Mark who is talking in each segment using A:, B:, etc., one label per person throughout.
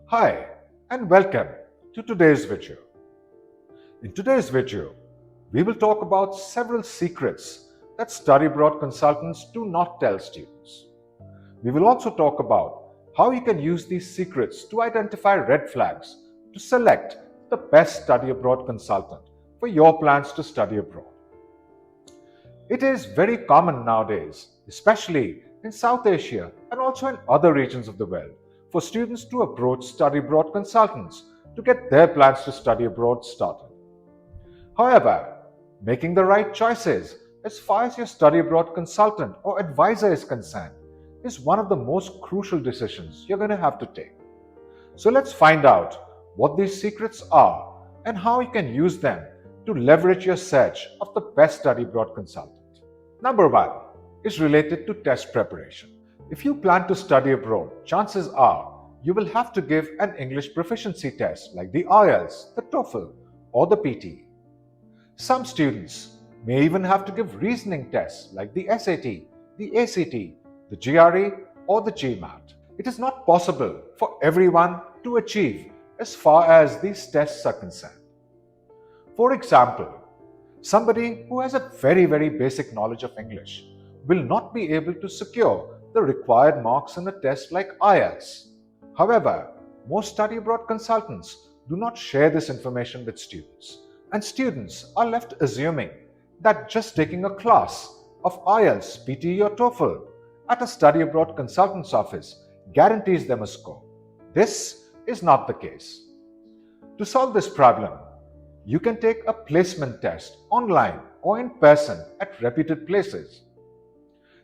A: Hi and welcome to today's video. In today's video, we will talk about several secrets that study abroad consultants do not tell students. We will also talk about how you can use these secrets to identify red flags to select the best study abroad consultant for your plans to study abroad. It is very common nowadays, especially in South Asia and also in other regions of the world, for students to approach study abroad consultants to get their plans to study abroad started. However, making the right choices as far as your study abroad consultant or advisor is concerned is one of the most crucial decisions you're going to have to take. So let's find out what these secrets are and how you can use them to leverage your search of the best study abroad consultant. Number one is related to test preparation. If you plan to study abroad, chances are you will have to give an English proficiency test like the IELTS, the TOEFL, or the PTE. Some students may even have to give reasoning tests like the SAT, the ACT, the GRE, or the GMAT. It is not possible for everyone to achieve as far as these tests are concerned. For example, somebody who has a very basic knowledge of English will not be able to secure the required marks in a test like IELTS. However, most study abroad consultants do not share this information with students, and students are left assuming that just taking a class of IELTS, PTE or TOEFL at a study abroad consultant's office guarantees them a score. This is not the case. To solve this problem, you can take a placement test online or in person at reputed places.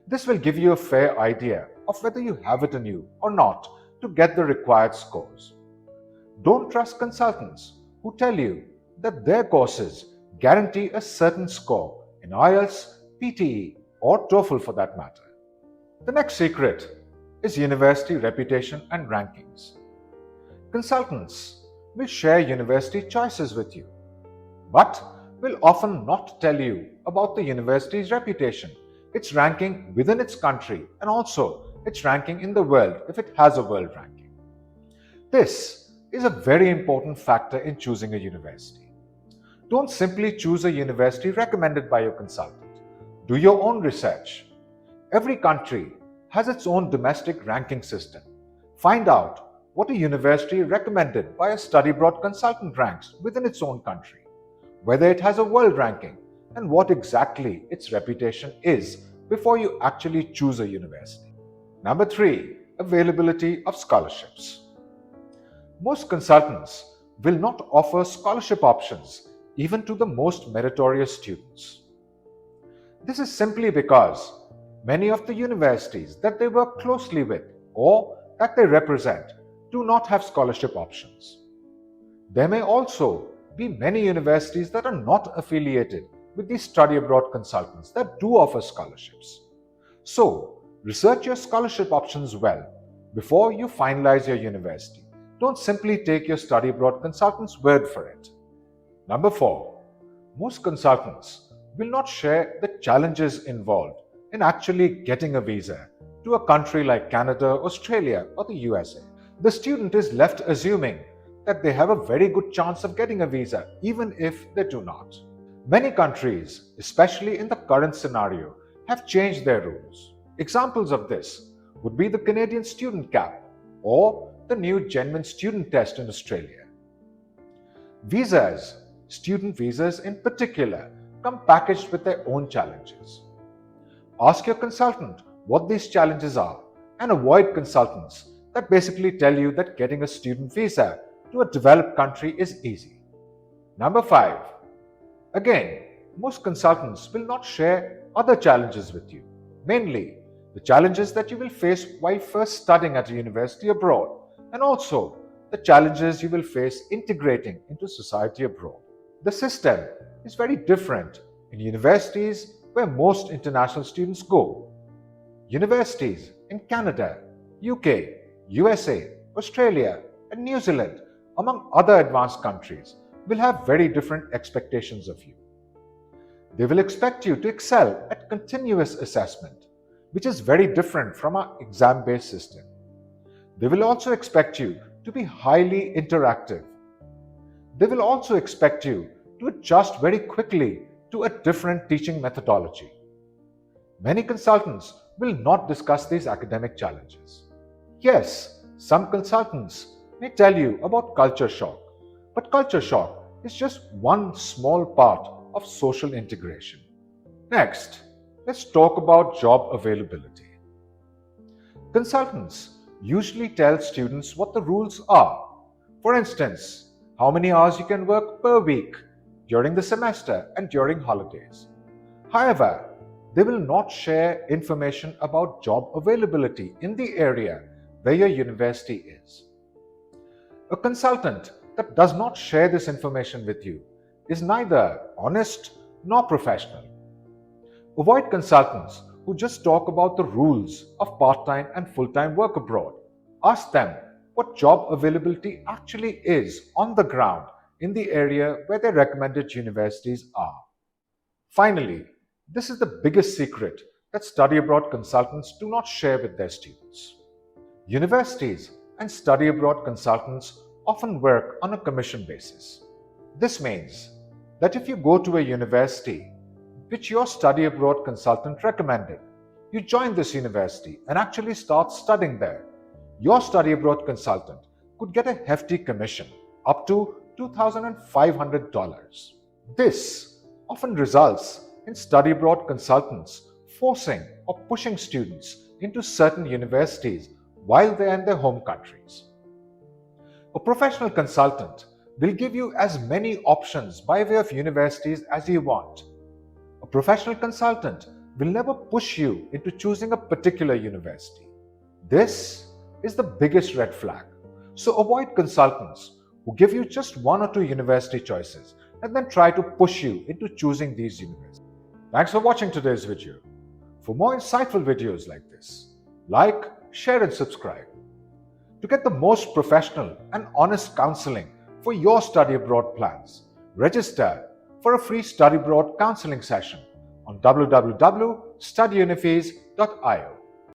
A: This will give you a fair idea of whether you have it in you or not to get the required scores. Don't trust consultants who tell you that their courses guarantee a certain score in IELTS, PTE, or TOEFL for that matter. The next secret is university reputation and rankings. Consultants will share university choices with you, but will often not tell you about the university's reputation, its ranking within its country, and also its ranking in the world if it has a world ranking. This is a very important factor in choosing a university. Don't simply choose a university recommended by your consultant. Do your own research. Every country has its own domestic ranking system. Find out what a university recommended by a study abroad consultant ranks within its own country, whether it has a world ranking, and what exactly its reputation is before you actually choose a university. Number three, availability of scholarships. Most consultants will not offer scholarship options even to the most meritorious students. This is simply because many of the universities that they work closely with or that they represent do not have scholarship options. There may also be many universities that are not affiliated with these study abroad consultants that do offer scholarships. So, research your scholarship options well before you finalize your university. Don't simply take your study abroad consultant's word for it. Number four, most consultants will not share the challenges involved in actually getting a visa to a country like Canada, Australia, or the USA. The student is left assuming that they have a very good chance of getting a visa, even if they do not. Many countries, especially in the current scenario, have changed their rules. Examples of this would be the Canadian student cap or the new genuine student test in Australia. Visas, student visas in particular, come packaged with their own challenges. Ask your consultant what these challenges are and avoid consultants that basically tell you that getting a student visa to a developed country is easy. Number five, again, most consultants will not share other challenges with you, mainly the challenges that you will face while first studying at a university abroad, and also the challenges you will face integrating into society abroad. The system is very different in universities where most international students go. Universities in Canada, UK, USA, Australia, and New Zealand, among other advanced countries, will have very different expectations of you. They will expect you to excel at continuous assessment, which is very different from our exam-based system. They will also expect you to be highly interactive. They will also expect you to adjust very quickly to a different teaching methodology. Many consultants will not discuss these academic challenges. Yes, some consultants may tell you about culture shock, but culture shock is just one small part of social integration. Next, let's talk about job availability. Consultants usually tell students what the rules are. For instance, how many hours you can work per week during the semester and during holidays. However, they will not share information about job availability in the area where your university is. A consultant that does not share this information with you is neither honest nor professional. Avoid consultants who just talk about the rules of part-time and full-time work abroad. Ask them what job availability actually is on the ground in the area where their recommended universities are. Finally, this is the biggest secret that study abroad consultants do not share with their students. Universities and study abroad consultants often work on a commission basis. This means that if you go to a university which your study abroad consultant recommended, you join this university and actually start studying there, your study abroad consultant could get a hefty commission up to $2,500. This often results in study abroad consultants forcing or pushing students into certain universities while they are in their home countries. A professional consultant will give you as many options by way of universities as you want. A professional consultant will never push you into choosing a particular university. This is the biggest red flag. So avoid consultants who give you just one or two university choices and then try to push you into choosing these universities. Thanks for watching today's video. For more insightful videos like this, like, share and subscribe. To get the most professional and honest counseling for your study abroad plans, register for a free study abroad counseling session on www.studyunifees.io.